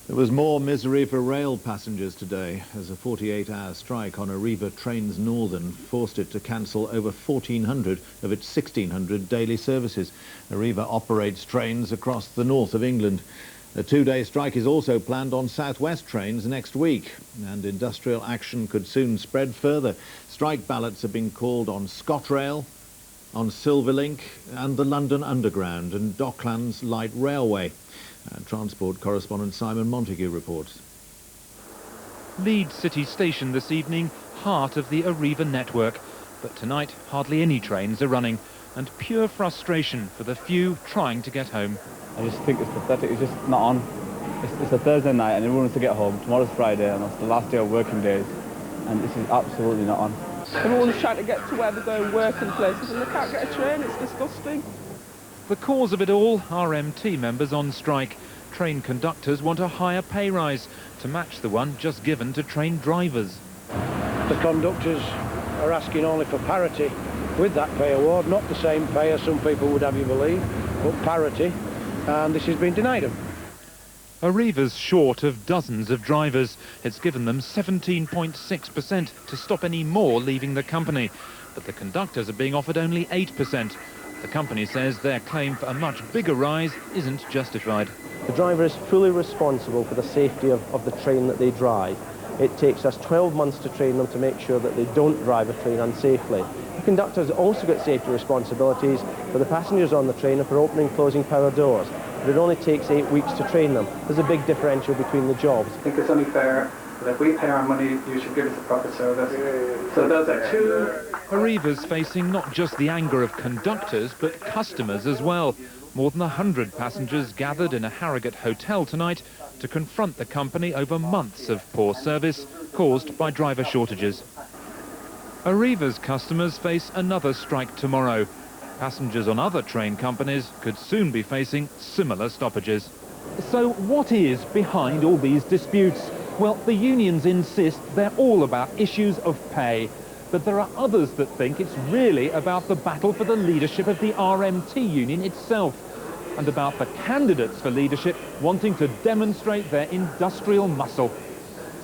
There was more misery for rail passengers today as a 48-hour strike on Arriva Trains Northern forced it to cancel over 1,400 of its 1,600 daily services. Arriva operates trains across the north of England. A two-day strike is also planned on South West trains next week, and industrial action could soon spread further. Strike ballots have been called on ScotRail, on Silverlink and the London Underground and Docklands Light Railway. Transport correspondent Simon Montague reports. Leeds City Station this evening, heart of the Arriva network. But tonight, hardly any trains are running, and pure frustration for the few trying to get home. I just think it's pathetic. It's just not on. It's a Thursday night and everyone wants to get home. Tomorrow's Friday and that's the last day of working days. And this is absolutely not on. Everyone's trying to get to where they're going working places and they can't get a train. It's disgusting. The cause of it all, RMT members on strike. Train conductors want a higher pay rise to match the one just given to train drivers. The conductors are asking only for parity with that pay award, not the same pay as some people would have you believe, but parity, and this has been denied them. Arriva's short of dozens of drivers. It's given them 17.6% to stop any more leaving the company. But the conductors are being offered only 8%. The company says their claim for a much bigger rise isn't justified. The driver is fully responsible for the safety of the train that they drive. It takes us 12 months to train them to make sure that they don't drive a train unsafely. The conductors also get safety responsibilities for the passengers on the train and for opening and closing power doors. But it only takes 8 weeks to train them. There's a big differential between the jobs. I think it's only fair that if we pay our money, you should give us a proper service. So those are two. Arriva's facing not just the anger of conductors, but customers as well. More than 100 passengers gathered in a Harrogate hotel tonight to confront the company over months of poor service caused by driver shortages. Arriva's customers face another strike tomorrow. Passengers on other train companies could soon be facing similar stoppages. So what is behind all these disputes? Well, the unions insist they're all about issues of pay. But there are others that think it's really about the battle for the leadership of the RMT union itself, and about the candidates for leadership wanting to demonstrate their industrial muscle.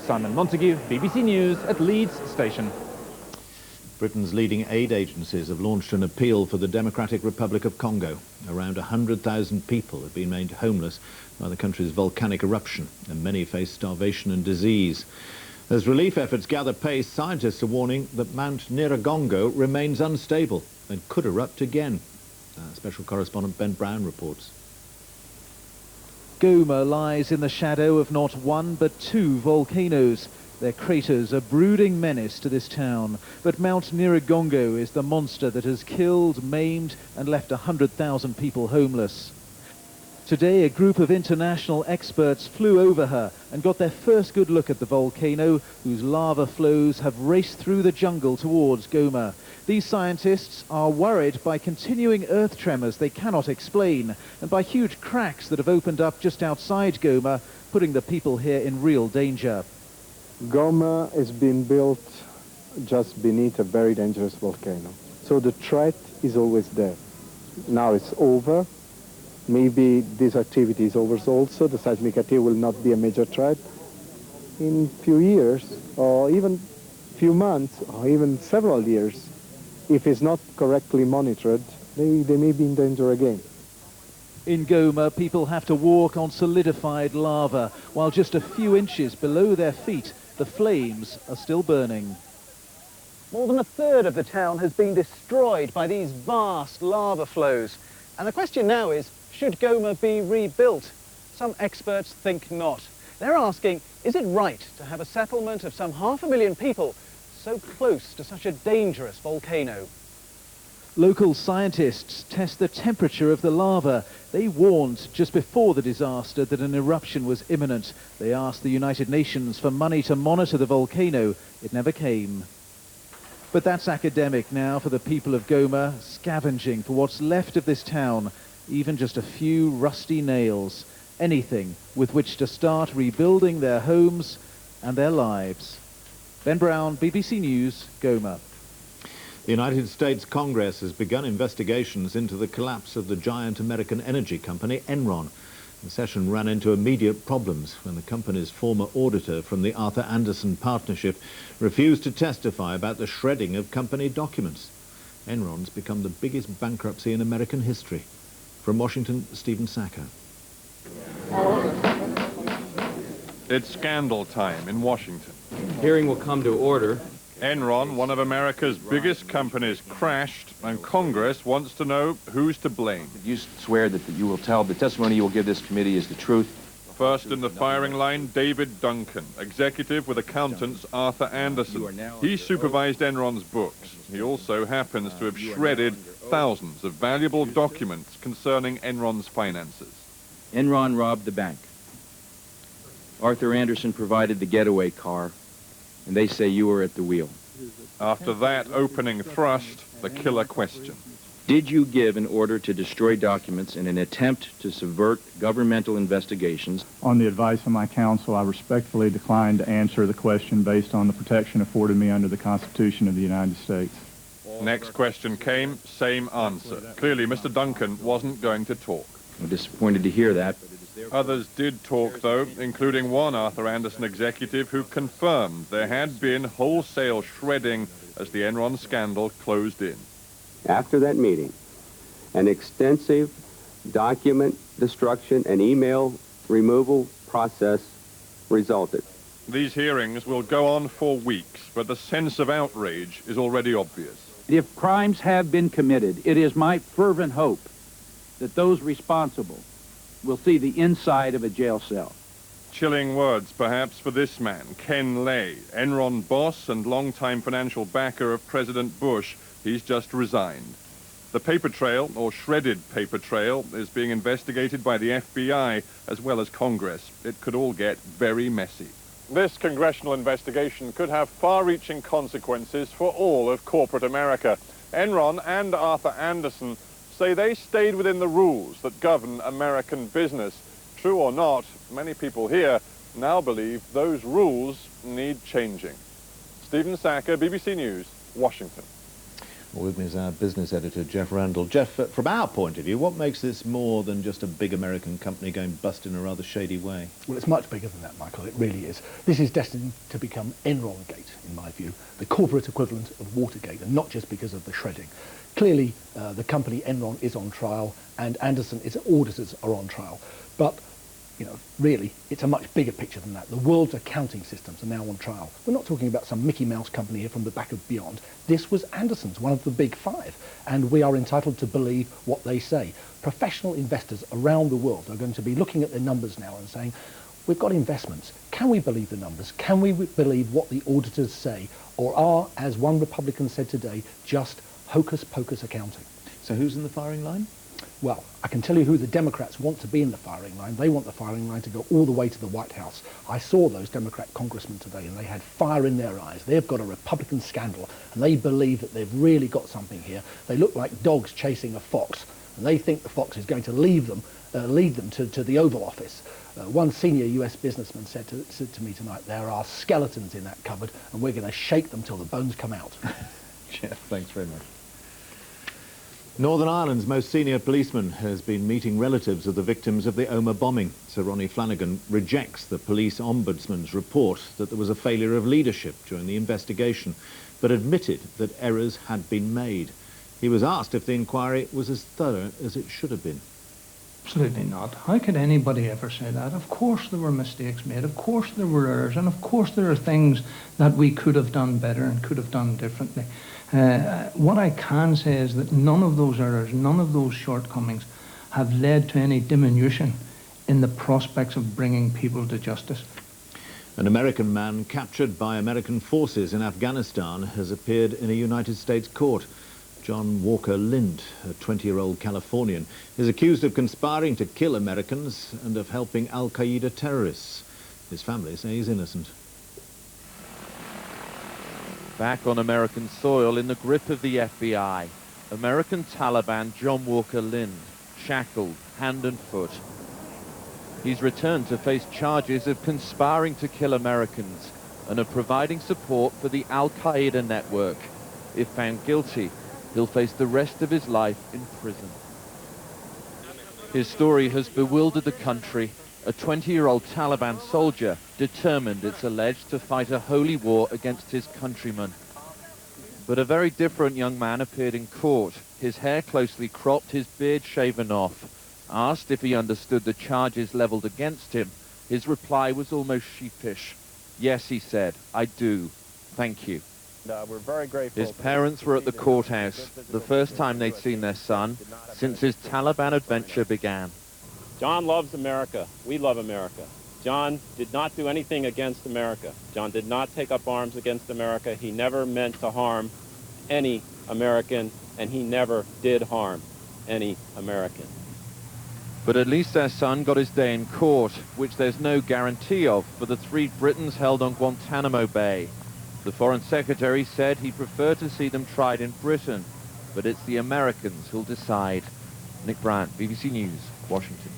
Simon Montague, BBC News at Leeds Station. Britain's leading aid agencies have launched an appeal for the Democratic Republic of Congo. Around 100,000 people have been made homeless by the country's volcanic eruption, and many face starvation and disease. As relief efforts gather pace, scientists are warning that Mount Nyiragongo remains unstable and could erupt again. Special correspondent Ben Brown reports. Goma lies in the shadow of not one but two volcanoes. Their craters a brooding menace to this town. But Mount Nyiragongo is the monster that has killed, maimed and left 100,000 people homeless. Today, a group of international experts flew over her and got their first good look at the volcano, whose lava flows have raced through the jungle towards Goma. These scientists are worried by continuing earth tremors they cannot explain, and by huge cracks that have opened up just outside Goma, putting the people here in real danger. Goma is being built just beneath a very dangerous volcano. So the threat is always there. Now it's over. Maybe this activity is over also. The seismic activity will not be a major threat. In few years, or even few months, or even several years, if it's not correctly monitored, they may be in danger again. In Goma, people have to walk on solidified lava, while just a few inches below their feet, the flames are still burning. More than a third of the town has been destroyed by these vast lava flows. And the question now is, should Goma be rebuilt? Some experts think not. They're asking, is it right to have a settlement of some 500,000 people so close to such a dangerous volcano? Local scientists test the temperature of the lava. They warned just before the disaster that an eruption was imminent. They asked the United Nations for money to monitor the volcano. It never came. But that's academic now for the people of Goma, scavenging for what's left of this town. Even just a few rusty nails, anything with which to start rebuilding their homes and their lives. Ben Brown, BBC News, Goma. The United States Congress has begun investigations into the collapse of the giant American energy company Enron. The session ran into immediate problems when the company's former auditor from the Arthur Andersen partnership refused to testify about the shredding of company documents. Enron's become the biggest bankruptcy in American history. From Washington, Stephen Sacco. It's scandal time in Washington. Hearing will come to order. Enron, one of America's biggest companies, crashed, and Congress wants to know who's to blame. You swear that you will tell the testimony you will give this committee is the truth? First in the firing line, David Duncan, executive with accountants Arthur Andersen. He supervised Enron's books. He also happens to have shredded thousands of valuable documents concerning Enron's finances. Enron robbed the bank. Arthur Andersen provided the getaway car, and they say you were at the wheel. After that opening thrust, the killer question. Did you give an order to destroy documents in an attempt to subvert governmental investigations? On the advice of my counsel, I respectfully declined to answer the question based on the protection afforded me under the Constitution of the United States. Next question came, same answer. Clearly, Mr. Duncan wasn't going to talk. I'm disappointed to hear that. Others did talk, though, including one Arthur Andersen executive who confirmed there had been wholesale shredding as the Enron scandal closed in. After that meeting, an extensive document destruction and email removal process resulted. These hearings will go on for weeks, but the sense of outrage is already obvious. If crimes have been committed, it is my fervent hope that those responsible will see the inside of a jail cell. Chilling words, perhaps, for this man, Ken Lay, Enron boss and longtime financial backer of President Bush. He's just resigned. The paper trail, or shredded paper trail, is being investigated by the FBI as well as Congress. It could all get very messy. This congressional investigation could have far-reaching consequences for all of corporate America. Enron and Arthur Andersen say they stayed within the rules that govern American business. True or not, many people here now believe those rules need changing. Stephen Sacco, BBC News, Washington. Well, with me is our business editor, Jeff Randall. Jeff, from our point of view, what makes this more than just a big American company going bust in a rather shady way? Well, it's much bigger than that, Michael. It really is. This is destined to become Enrongate, in my view, the corporate equivalent of Watergate, and not just because of the shredding. Clearly, the company Enron is on trial, and Andersen, its auditors, are on trial. But you know, really, it's a much bigger picture than that. The world's accounting systems are now on trial. We're not talking about some Mickey Mouse company here from the back of beyond. This was Andersen's, one of the big five, and we are entitled to believe what they say. Professional investors around the world are going to be looking at their numbers now and saying, we've got investments. Can we believe the numbers? Can we believe what the auditors say? Or are, as one Republican said today, just hocus-pocus accounting? So who's in the firing line? Well, I can tell you who the Democrats want to be in the firing line. They want the firing line to go all the way to the White House. I saw those Democrat congressmen today, and they had fire in their eyes. They've got a Republican scandal, and they believe that they've really got something here. They look like dogs chasing a fox, and they think the fox is going to lead them to the Oval Office. One senior US businessman said to me tonight, there are skeletons in that cupboard, and we're going to shake them till the bones come out. Jeff, thanks very much. Northern Ireland's most senior policeman has been meeting relatives of the victims of the Omagh bombing. Sir Ronnie Flanagan rejects the police ombudsman's report that there was a failure of leadership during the investigation, but admitted that errors had been made. He was asked if the inquiry was as thorough as it should have been. Absolutely not. How could anybody ever say that? Of course there were mistakes made, of course there were errors, and of course there are things that we could have done better and could have done differently. What I can say is that none of those errors, none of those shortcomings have led to any diminution in the prospects of bringing people to justice. An American man captured by American forces in Afghanistan has appeared in a United States court. John Walker Lind, a 20-year-old Californian, is accused of conspiring to kill Americans and of helping al-Qaeda terrorists. His family say he's innocent. Back on American soil in the grip of the FBI, American Taliban John Walker Lind, shackled hand and foot. He's returned to face charges of conspiring to kill Americans and of providing support for the al-Qaeda network. If found guilty, he'll face the rest of his life in prison. His story has bewildered the country. A 20-year-old Taliban soldier determined, it's alleged, to fight a holy war against his countrymen. But a very different young man appeared in court, his hair closely cropped, his beard shaven off. Asked if he understood the charges leveled against him, his reply was almost sheepish. Yes, he said, I do. Thank you. We're very grateful. His parents were at the courthouse, the first time they'd seen their son since his Taliban adventure began. John loves America. We love America. John did not do anything against America. John did not take up arms against America. He never meant to harm any American, and he never did harm any American. But at least their son got his day in court, which there's no guarantee of for the 3 Britons held on Guantanamo Bay. The Foreign Secretary said he'd prefer to see them tried in Britain, but it's the Americans who'll decide. Nick Bryant, BBC News, Washington.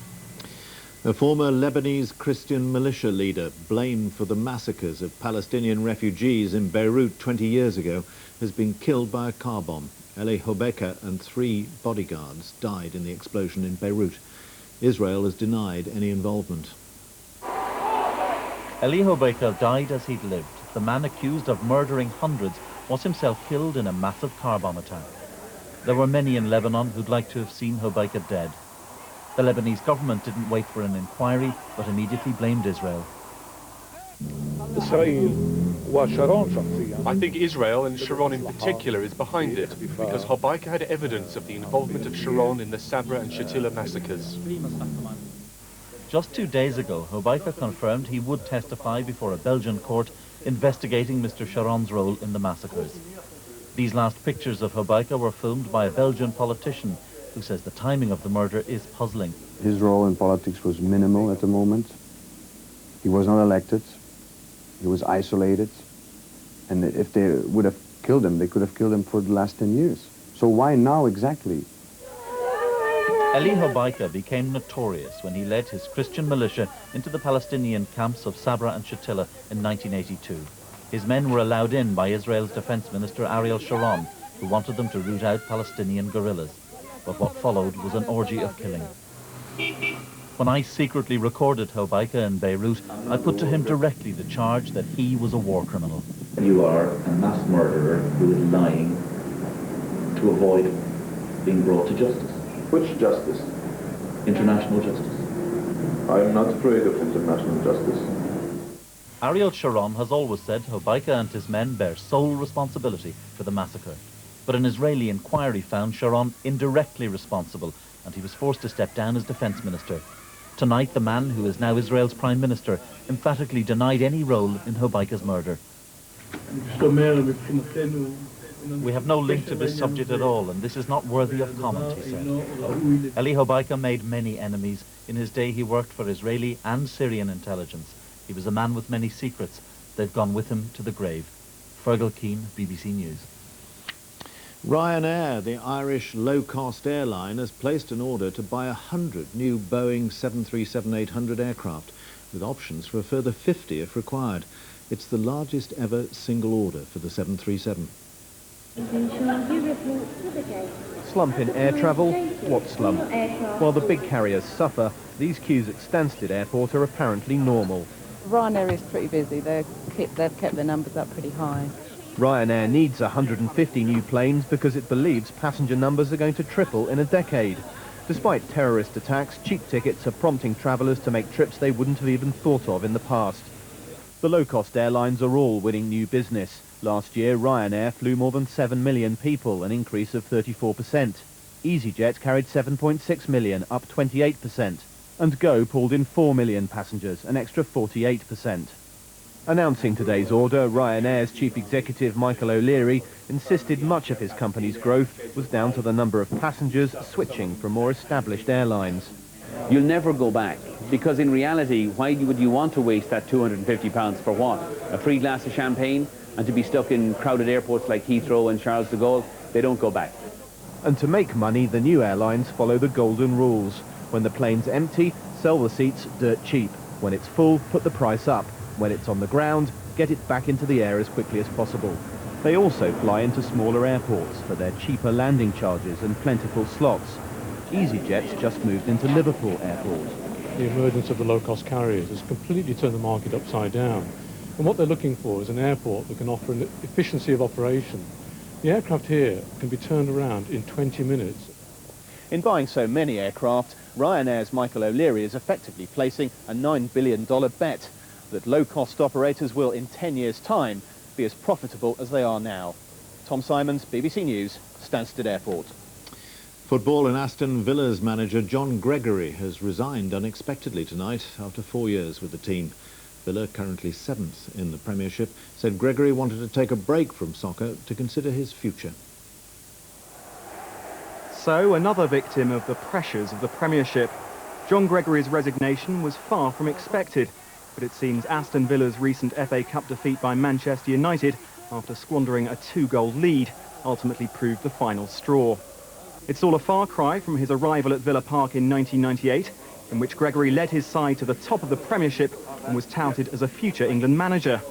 A former Lebanese Christian militia leader blamed for the massacres of Palestinian refugees in Beirut 20 years ago has been killed by a car bomb. Eli Hobeika and 3 bodyguards died in the explosion in Beirut. Israel has denied any involvement. Eli Hobeika died as he'd lived. The man accused of murdering hundreds was himself killed in a massive car bomb attack. There were many in Lebanon who'd like to have seen Hobeika dead. The Lebanese government didn't wait for an inquiry, but immediately blamed Israel. I think Israel, and Sharon in particular, is behind it, because Hobeika had evidence of the involvement of Sharon in the Sabra and Shatila massacres. Just 2 days ago, Hobeika confirmed he would testify before a Belgian court investigating Mr. Sharon's role in the massacres. These last pictures of Hobeika were filmed by a Belgian politician who says the timing of the murder is puzzling. His role in politics was minimal at the moment. He was not elected. He was isolated. And if they would have killed him, they could have killed him for the last 10 years. So why now exactly? Eli Hobeika became notorious when he led his Christian militia into the Palestinian camps of Sabra and Shatila in 1982. His men were allowed in by Israel's Defense Minister Ariel Sharon, who wanted them to root out Palestinian guerrillas. But what followed was an orgy of killing. When I secretly recorded Hobeika in Beirut, I put to him directly the charge that he was a war criminal. You are a mass murderer who is lying to avoid being brought to justice. Which justice? International justice. I am not afraid of international justice. Ariel Sharon has always said Hobeika and his men bear sole responsibility for the massacre. But an Israeli inquiry found Sharon indirectly responsible, and he was forced to step down as defense minister. Tonight, the man who is now Israel's prime minister emphatically denied any role in Hobeika's murder. We have no link to this subject at all, and this is not worthy of comment, he said. Eli Hobeika made many enemies. In his day, he worked for Israeli and Syrian intelligence. He was a man with many secrets. They've gone with him to the grave. Fergal Keane, BBC News. Ryanair, the Irish low-cost airline, has placed an order to buy 100 new Boeing 737-800 aircraft, with options for a further 50 if required. It's the largest ever single order for the 737. Slump in air travel? What slump? While the big carriers suffer, these queues at Stansted Airport are apparently normal. Ryanair is pretty busy. They've kept their numbers up pretty high. Ryanair needs 150 new planes because it believes passenger numbers are going to triple in a decade. Despite terrorist attacks, cheap tickets are prompting travellers to make trips they wouldn't have even thought of in the past. The low-cost airlines are all winning new business. Last year, Ryanair flew more than 7 million people, an increase of 34%. EasyJet carried 7.6 million, up 28%. And Go pulled in 4 million passengers, an extra 48%. Announcing today's order, Ryanair's chief executive Michael O'Leary insisted much of his company's growth was down to the number of passengers switching from more established airlines. You'll never go back, because in reality, why would you want to waste that £250 for what? A free glass of champagne? And to be stuck in crowded airports like Heathrow and Charles de Gaulle? They don't go back. And to make money, the new airlines follow the golden rules. When the plane's empty, sell the seats dirt cheap. When it's full, put the price up. When it's on the ground, get it back into the air as quickly as possible. They also fly into smaller airports for their cheaper landing charges and plentiful slots. EasyJet's just moved into Liverpool Airport. The emergence of the low-cost carriers has completely turned the market upside down. And what they're looking for is an airport that can offer an efficiency of operation. The aircraft here can be turned around in 20 minutes. In buying so many aircraft, Ryanair's Michael O'Leary is effectively placing a $9 billion bet that low-cost operators will, in 10 years' time, be as profitable as they are now. Tom Simons, BBC News, Stansted Airport. Football and Aston Villa's manager John Gregory has resigned unexpectedly tonight after 4 years with the team. Villa, currently 7th in the Premiership, said Gregory wanted to take a break from soccer to consider his future. So, another victim of the pressures of the Premiership. John Gregory's resignation was far from expected, but it seems Aston Villa's recent FA Cup defeat by Manchester United, after squandering a 2-goal lead, ultimately proved the final straw. It's all a far cry from his arrival at Villa Park in 1998, in which Gregory led his side to the top of the Premiership and was touted as a future England manager.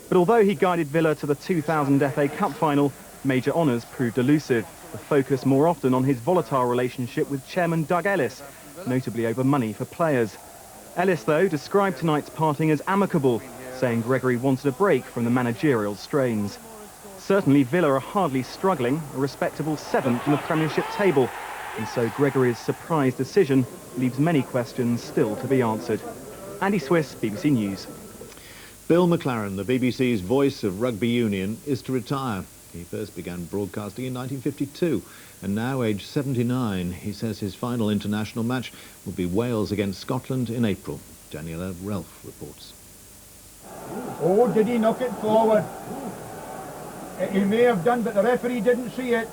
But although he guided Villa to the 2000 FA Cup final, major honours proved elusive, the focus more often on his volatile relationship with chairman Doug Ellis, notably over money for players. Ellis, though, described tonight's parting as amicable, saying Gregory wanted a break from the managerial strains. Certainly Villa are hardly struggling, a respectable 7th in the Premiership table, and so Gregory's surprise decision leaves many questions still to be answered. Andy Swiss, BBC News. Bill McLaren, the BBC's voice of rugby union, is to retire. He first began broadcasting in 1952, and now, aged 79, he says his final international match will be Wales against Scotland in April. Daniela Relf reports. Oh, did he knock it forward? He may have done, but the referee didn't see it.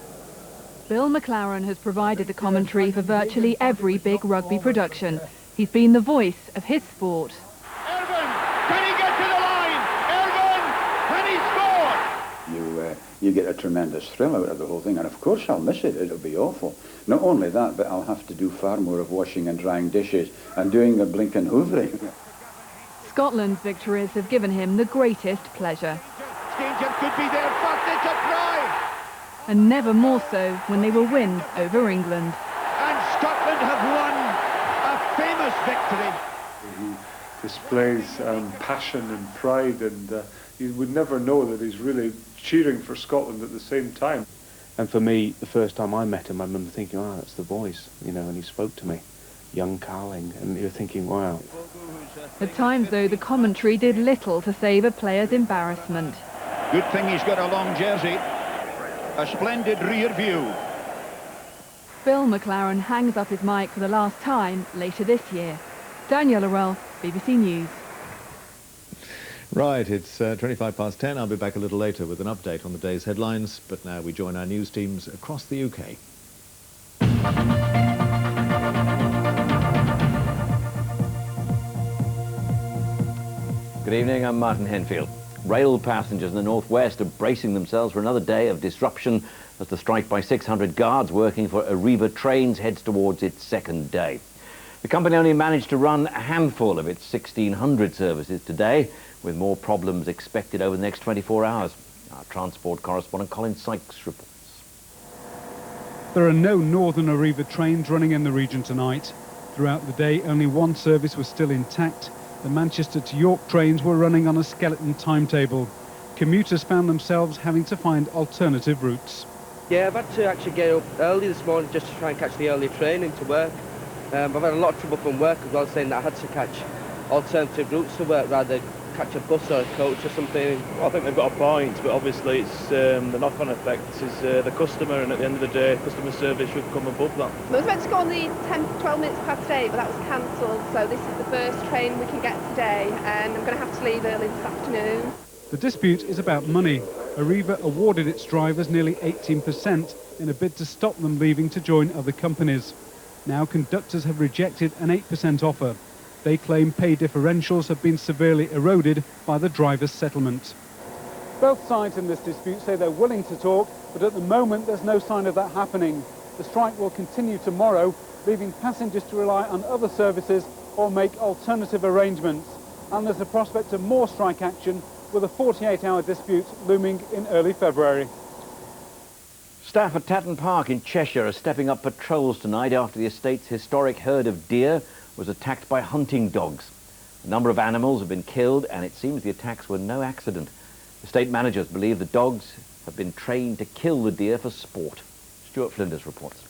Bill McLaren has provided the commentary for virtually every big rugby production. He's been the voice of his sport. Can he get to the line? Erwin, can he score? You get a tremendous thrill out of the whole thing, and of course I'll miss it. It'll be awful. Not only that, but I'll have to do far more of washing and drying dishes and doing the blinking hoovering. Scotland's victories have given him the greatest pleasure. Danger could be there first, it's a try! And never more so when they were wins over England. And Scotland have won a famous victory. He displays passion and pride, and you would never know that he's really cheering for Scotland at the same time. And for me, the first time I met him, I remember thinking, oh, that's the voice, you know, and he spoke to me, young Carling, and you're thinking, wow. At times, though, the commentary did little to save a player's embarrassment. Good thing he's got a long jersey. A splendid rear view. Bill McLaren hangs up his mic for the last time later this year. Daniela Relf, BBC News. Right, it's 25 past 10. I'll be back a little later with an update on the day's headlines, but now we join our news teams across the UK. Good evening, I'm Martin Henfield. Rail passengers in the northwest are bracing themselves for another day of disruption as the strike by 600 guards working for Arriva Trains heads towards its second day. The company only managed to run a handful of its 1,600 services today, with more problems expected over the next 24 hours. Our transport correspondent Colin Sykes reports. There are no Northern Arriva trains running in the region tonight. Throughout the day, only one service was still intact. The Manchester to York trains were running on a skeleton timetable. Commuters found themselves having to find alternative routes. Yeah, I've had to actually get up early this morning just to try and catch the early train into work. I've had a lot of trouble from work as well, saying that I had to catch alternative routes to work rather than catch a bus or a coach or something. Well, I think they've got a point, but obviously it's the knock-on effect is the customer, and at the end of the day, customer service should come above that. I was meant to go on the 12 minutes past 8, but that was cancelled, so this is the first train we can get today, and I'm going to have to leave early this afternoon. The dispute is about money. Arriva awarded its drivers nearly 18% in a bid to stop them leaving to join other companies. Now conductors have rejected an 8% offer. They claim pay differentials have been severely eroded by the drivers' settlement. Both sides in this dispute say they're willing to talk, but at the moment there's no sign of that happening. The strike will continue tomorrow, leaving passengers to rely on other services or make alternative arrangements. And there's a prospect of more strike action, with a 48-hour dispute looming in early February. Staff at Tatton Park in Cheshire are stepping up patrols tonight after the estate's historic herd of deer was attacked by hunting dogs. A number of animals have been killed, and it seems the attacks were no accident. Estate managers believe the dogs have been trained to kill the deer for sport. Stuart Flinders reports.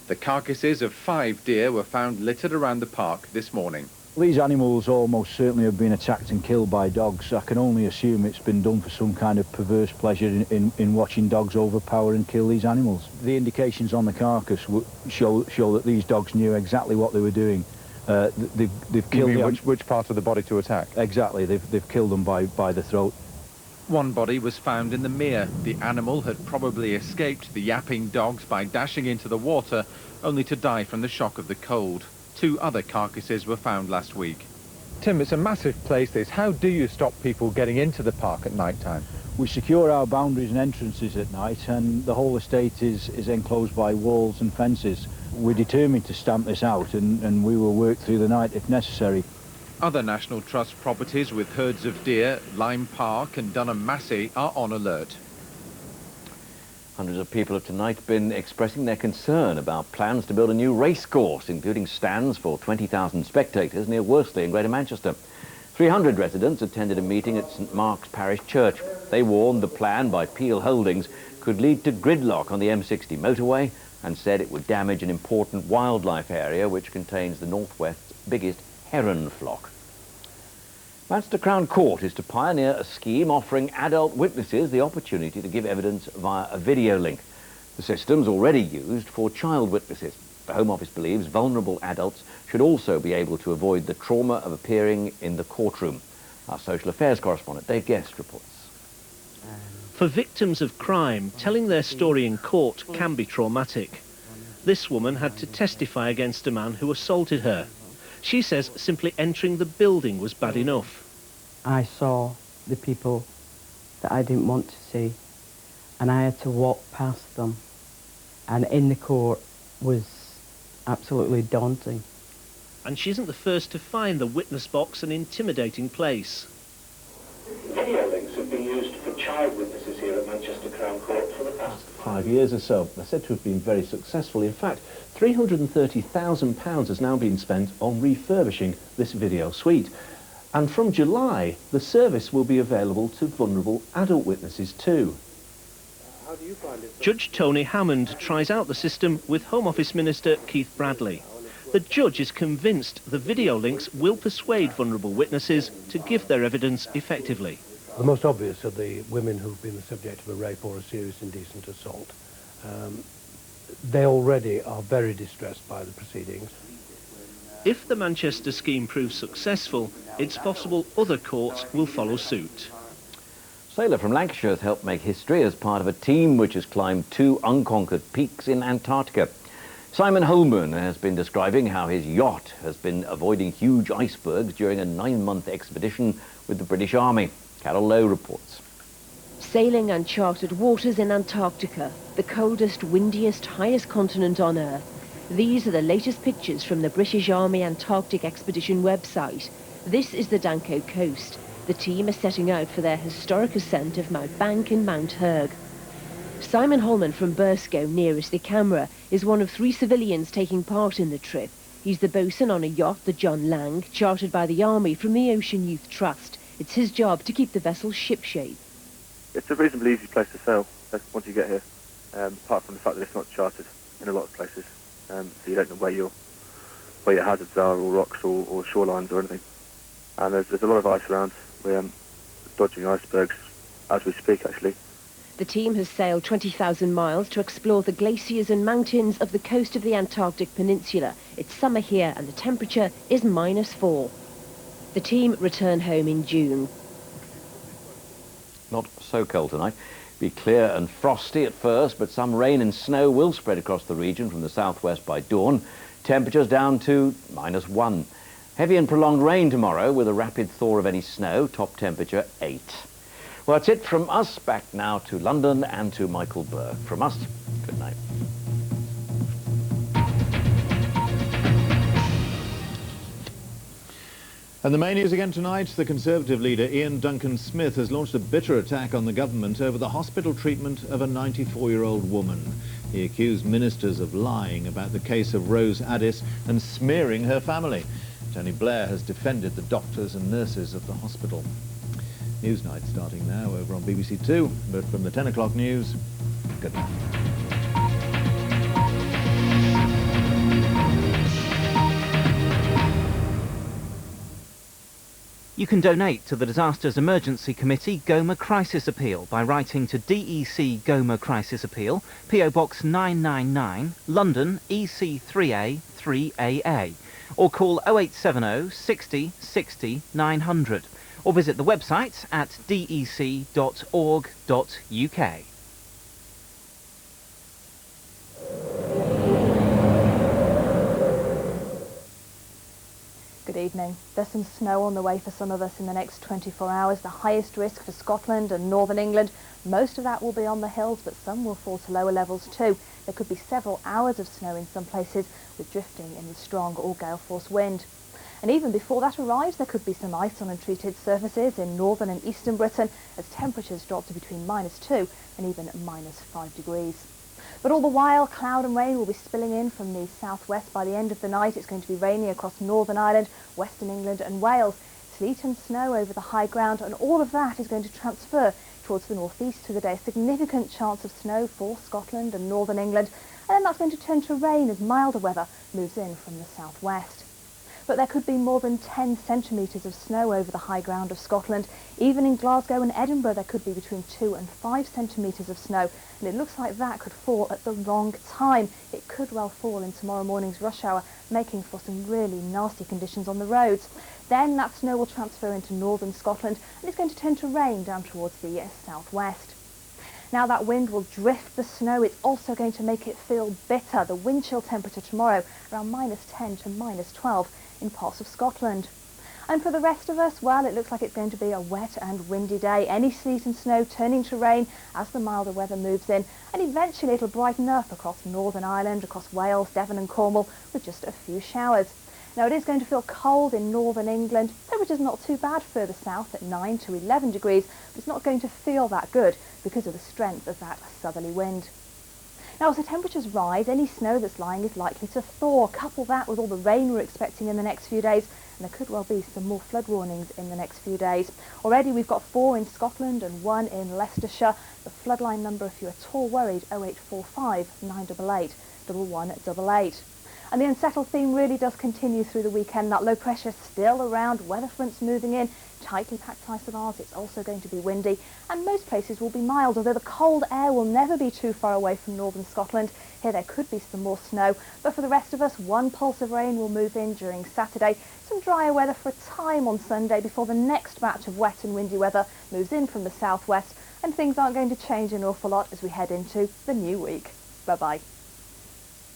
The carcasses of 5 deer were found littered around the park this morning. These animals almost certainly have been attacked and killed by dogs. I can only assume it's been done for some kind of perverse pleasure in watching dogs overpower and kill these animals. The indications on the carcass show that these dogs knew exactly what they were doing. They've killed which part of the body to attack? Exactly, they've killed them by the throat. One body was found in the mere. The animal had probably escaped the yapping dogs by dashing into the water, only to die from the shock of the cold. 2 other carcasses were found last week. Tim, it's a massive place this. How do you stop people getting into the park at night time? We secure our boundaries and entrances at night, and the whole estate is enclosed by walls and fences. We're determined to stamp this out, and we will work through the night if necessary. Other National Trust properties with herds of deer, Lyme Park and Dunham Massey, are on alert. Hundreds of people have tonight been expressing their concern about plans to build a new racecourse, including stands for 20,000 spectators near Worsley in Greater Manchester. 300 residents attended a meeting at St Mark's Parish Church. They warned the plan by Peel Holdings could lead to gridlock on the M60 motorway and said it would damage an important wildlife area which contains the Northwest's biggest heron flock. Manchester Crown Court is to pioneer a scheme offering adult witnesses the opportunity to give evidence via a video link. The system's already used for child witnesses. The Home Office believes vulnerable adults should also be able to avoid the trauma of appearing in the courtroom. Our social affairs correspondent Dave Guest reports. For victims of crime, telling their story in court can be traumatic. This woman had to testify against a man who assaulted her. She says simply entering the building was bad enough. I saw the people that I didn't want to see, and I had to walk past them. And in the court was absolutely daunting. And she isn't the first to find the witness box an intimidating place. Video links have been used for child witnesses here at Manchester Crown Court for the past 5 years or so. They're said to have been very successful. In fact, £330,000 has now been spent on refurbishing this video suite. And from July, the service will be available to vulnerable adult witnesses too. How do you find it? Judge Tony Hammond tries out the system with Home Office Minister Keith Bradley. The judge is convinced the video links will persuade vulnerable witnesses to give their evidence effectively. The most obvious are the women who've been the subject of a rape or a serious indecent assault. They already are very distressed by the proceedings. If the Manchester scheme proves successful, it's possible other courts will follow suit. Sailor from Lancashire has helped make history as part of a team which has climbed 2 unconquered peaks in Antarctica. Simon Holman has been describing how his yacht has been avoiding huge icebergs during a 9-month expedition with the British Army. Carol Lowe reports. Sailing uncharted waters in Antarctica, the coldest, windiest, highest continent on Earth. These are the latest pictures from the British Army Antarctic Expedition website. This is the Danko coast. The team is setting out for their historic ascent of Mount Bank and Mount Hurg. Simon Holman from Burscough, nearest the camera, is one of 3 civilians taking part in the trip. He's the bosun on a yacht, the John Lang, chartered by the Army from the Ocean Youth Trust. It's his job to keep the vessel shipshape. It's a reasonably easy place to sail once you get here, apart from the fact that it's not chartered in a lot of places, so you don't know where your hazards are, or rocks, or shorelines or anything. And there's a lot of ice around. We're dodging icebergs as we speak, actually. The team has sailed 20,000 miles to explore the glaciers and mountains of the coast of the Antarctic Peninsula. It's summer here and the temperature is -4. The team return home in June. Not so cold tonight. Be clear and frosty at first, but some rain and snow will spread across the region from the southwest by dawn. Temperatures down to -1. Heavy and prolonged rain tomorrow with a rapid thaw of any snow, top temperature 8. Well, that's it from us. Back now to London and to Michael Burke. From us, good night. And the main news again tonight, the Conservative leader Ian Duncan Smith has launched a bitter attack on the government over the hospital treatment of a 94-year-old woman. He accused ministers of lying about the case of Rose Addis and smearing her family. Tony Blair has defended the doctors and nurses of the hospital. Newsnight starting now over on BBC Two, but from the 10 o'clock news, good night. You can donate to the Disasters Emergency Committee Goma Crisis Appeal by writing to DEC Goma Crisis Appeal, PO Box 999, London EC3A 3AA, or call 0870 60 60 900, or visit the website at dec.org.uk. Good evening. There's some snow on the way for some of us in the next 24 hours. The highest risk for Scotland and northern England. Most of that will be on the hills, but some will fall to lower levels too. There could be several hours of snow in some places, with drifting in the strong or gale force wind. And even before that arrives, there could be some ice on untreated surfaces in northern and eastern Britain as temperatures drop to between -2 and even -5 degrees. But all the while, cloud and rain will be spilling in from the southwest. By the end of the night, it's going to be rainy across Northern Ireland, Western England and Wales. Sleet and snow over the high ground, and all of that is going to transfer towards the northeast through the day. A significant chance of snow for Scotland and Northern England, and then that's going to turn to rain as milder weather moves in from the southwest. But there could be more than 10 centimetres of snow over the high ground of Scotland. Even in Glasgow and Edinburgh, there could be between 2 and 5 centimetres of snow, and it looks like that could fall at the wrong time. It could well fall in tomorrow morning's rush hour, making for some really nasty conditions on the roads. Then that snow will transfer into northern Scotland, and it's going to turn to rain down towards the southwest. Now that wind will drift the snow. It's also going to make it feel bitter. The wind chill temperature tomorrow around -10 to -12 in parts of Scotland. And for the rest of us, well, it looks like it's going to be a wet and windy day. Any sleet and snow turning to rain as the milder weather moves in, and eventually it'll brighten up across Northern Ireland, across Wales, Devon and Cornwall with just a few showers. Now it is going to feel cold in northern England. Temperature's not too bad further south at 9 to 11 degrees, but it's not going to feel that good because of the strength of that southerly wind. Now as the temperatures rise, any snow that's lying is likely to thaw. Couple that with all the rain we're expecting in the next few days, and there could well be some more flood warnings in the next few days. Already we've got 4 in Scotland and 1 in Leicestershire. The floodline number, if you're at all worried, 0845 988 1188. And the unsettled theme really does continue through the weekend. That low pressure still around, weather fronts moving in, tightly packed isobars. It's also going to be windy, and most places will be mild, although the cold air will never be too far away from northern Scotland. Here there could be some more snow, but for the rest of us, 1 pulse of rain will move in during Saturday. Some drier weather for a time on Sunday before the next batch of wet and windy weather moves in from the southwest, and things aren't going to change an awful lot as we head into the new week. Bye-bye.